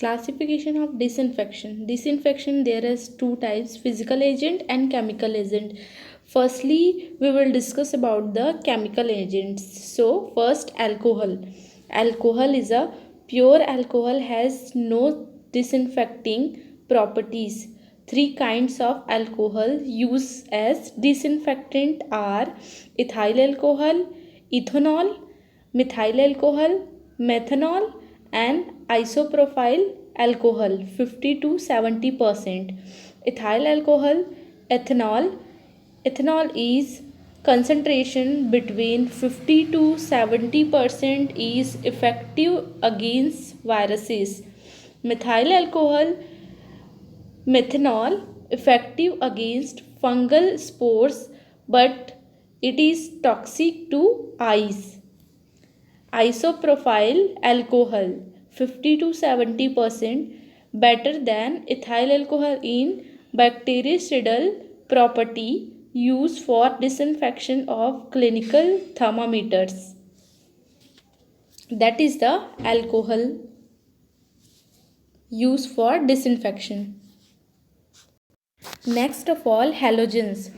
Classification of disinfection. Disinfection, there is two types, physical agent and chemical agent. Firstly, we will discuss about the chemical agents. So first, alcohol. Alcohol is a pure alcohol, has no disinfecting properties. Three kinds of alcohol used as disinfectant are ethyl alcohol, ethanol, methyl alcohol, methanol, and isopropyl alcohol 50 to 70%. Ethyl alcohol, ethanol. Ethanol is concentration between 50 to 70% is effective against viruses. Methyl alcohol, methanol, effective against fungal spores but it is toxic to eyes. Isopropyl alcohol 50 to 70% better than ethyl alcohol in bactericidal property used for disinfection of clinical thermometers. That is the alcohol used for disinfection. Next of all, halogens.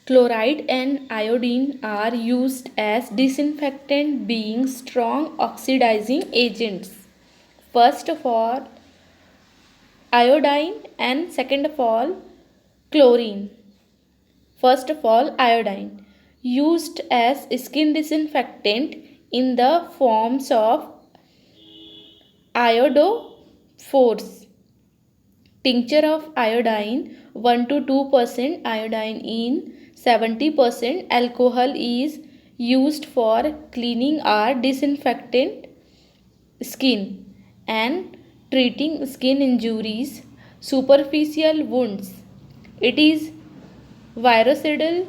Chloride and iodine are used as disinfectant, being strong oxidizing agents. First of all, iodine, and second of all, chlorine. First of all, iodine, used as skin disinfectant in the forms of iodophores. Tincture of iodine 1 to 2% iodine in 70% alcohol is used for cleaning or disinfectant skin and treating skin injuries, superficial wounds. It is virucidal,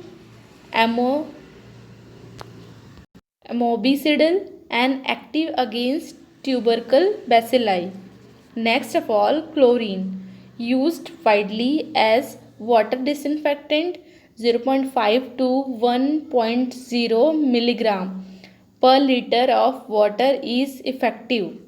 amoebicidal, and active against tubercle bacilli. Next of all, chlorine, used widely as water disinfectant 0.5 to 1.0 milligram per liter of water is effective.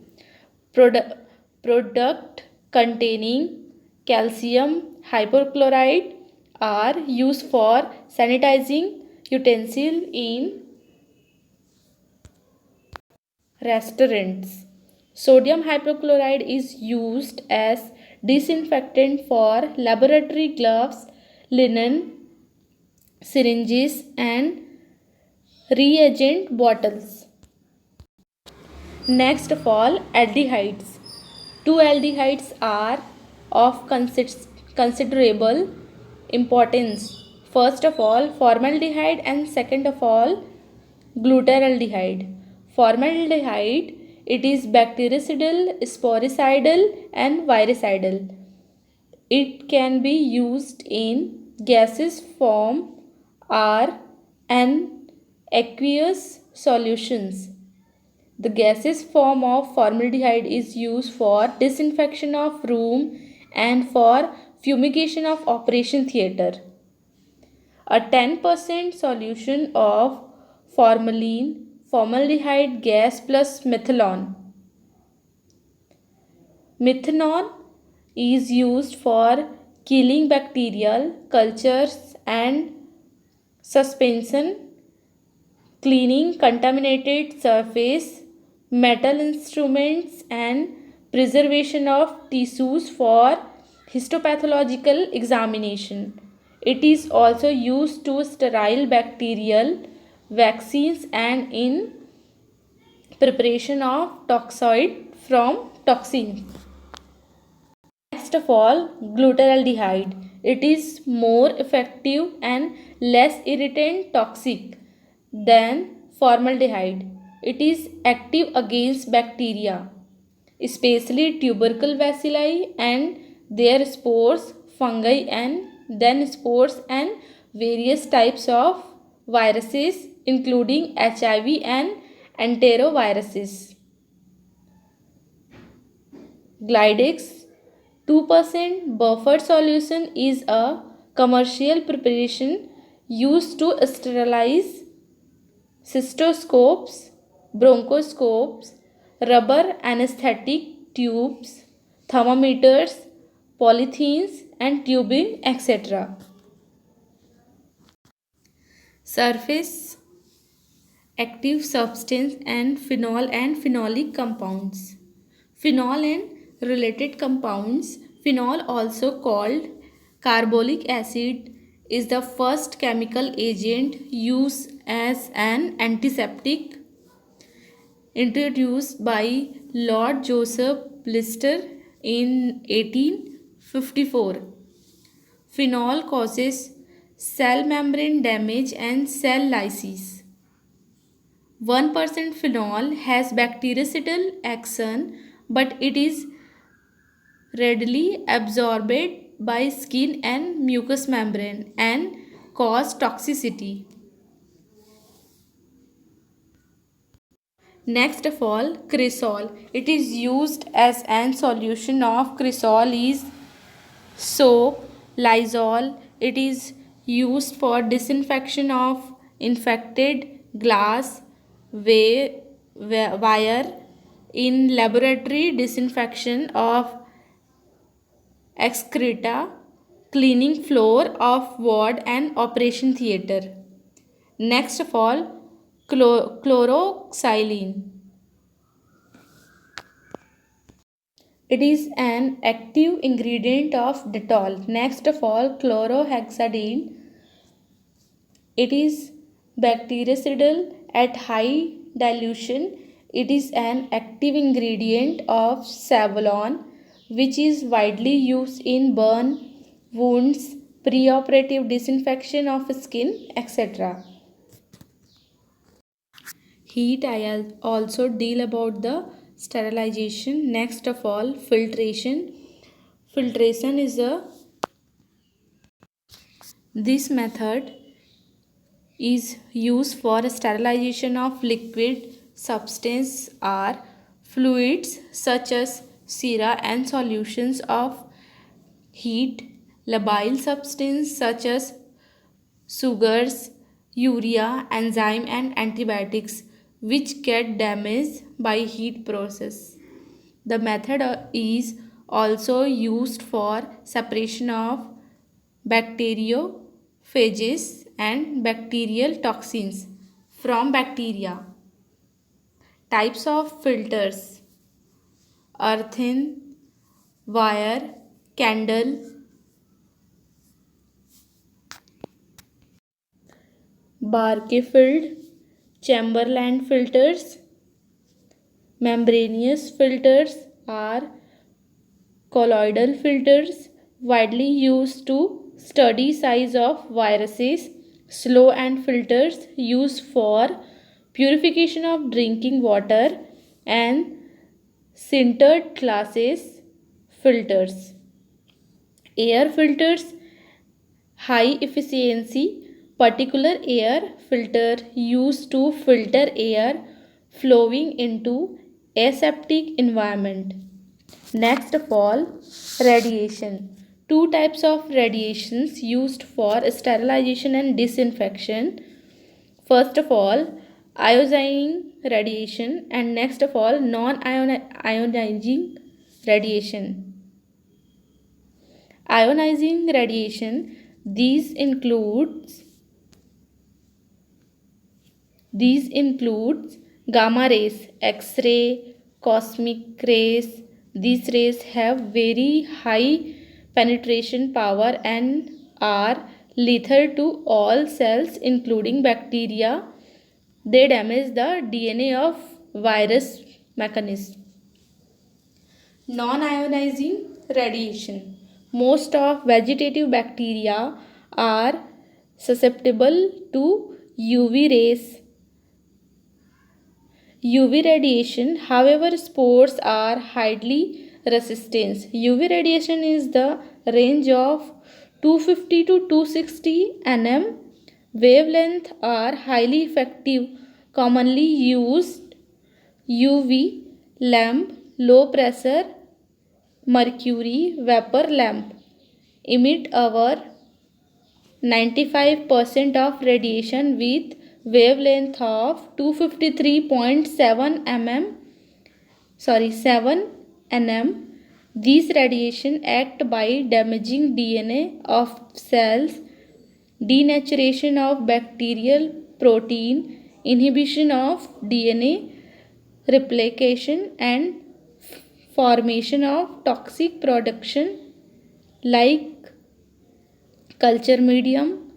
Product containing calcium hypochlorite are used for sanitizing utensils in restaurants. Sodium hypochlorite is used as disinfectant for laboratory gloves, linen, syringes, and reagent bottles. Next of all, aldehydes. Two aldehydes are of considerable importance. First of all, formaldehyde, and second of all, glutaraldehyde. Formaldehyde, it is bactericidal, sporicidal, and virucidal. It can be used in gaseous form or an aqueous solutions. The gaseous form of formaldehyde is used for disinfection of room and for fumigation of operation theatre. A 10% solution of formaldehyde gas plus methanol. Methanol is used for killing bacterial cultures and suspension, cleaning contaminated surface, metal instruments, and preservation of tissues for histopathological examination. It is also used to sterile bacterial vaccines and in preparation of toxoid from toxins. Next of all, glutaraldehyde. It is more effective and less irritant toxic than formaldehyde. It is active against bacteria, especially tubercle bacilli and their spores, fungi, and then spores and various types of viruses including HIV and enteroviruses. Glidex 2% buffered solution is a commercial preparation used to sterilize cystoscopes, bronchoscopes, rubber anesthetic tubes, thermometers, polythenes and tubing, etc. Surface active substance and phenol and phenolic compounds. Phenol and related compounds. Phenol, also called carbolic acid, is the first chemical agent used as an antiseptic introduced by Lord Joseph Lister in 1854. Phenol causes cell membrane damage and cell lysis. 1% phenol has bactericidal action, but it is readily absorbed by skin and mucous membrane and cause toxicity. Next of all, cresol. It is used as an solution of cresol is soap, Lysol. It is used for disinfection of infected glass, wire, in laboratory disinfection of excreta, cleaning floor of ward and operation theatre. Next of all, chloroxylene. It is an active ingredient of Dettol. Next of all, chlorohexadine. It is bactericidal at high dilution. It is an active ingredient of Savlon, which is widely used in burn wounds, preoperative disinfection of skin, etc. Heat, I also deal about the sterilization. Next of all, filtration. Filtration is this method is used for sterilization of liquid substance or fluids such as sera and solutions of heat, labile substance such as sugars, urea, enzyme and antibiotics which get damaged by heat process. The method is also used for separation of bacteriophages and bacterial toxins from bacteria. Types of filters: earthen, wire, candle, Barkey-filled, Chamberlain filters. Membranous filters are colloidal filters widely used to study size of viruses. Slow and filters used for purification of drinking water, and sintered classes filters. Air filters, high efficiency particular air filter used to filter air flowing into aseptic environment. Next of all, radiation. Two types of radiations used for sterilization and disinfection. First of all, ionizing radiation, and next of all, non-ionizing radiation. Ionizing radiation, these includes gamma rays, X-ray, cosmic rays. These rays have very high penetration power and are lethal to all cells including bacteria. They damage the DNA of virus mechanism. Non-ionizing radiation. Most of vegetative bacteria are susceptible to UV rays. UV radiation, however, spores are highly resistant. UV radiation is the range of 250 to 260 nm. Wavelength are highly effective. Commonly used UV lamp, low pressure mercury vapor lamp emit over 95% of radiation with wavelength of 253.7 7 nm. These radiation act by damaging DNA of cells, denaturation of bacterial protein, inhibition of DNA replication, and formation of toxic production like culture medium,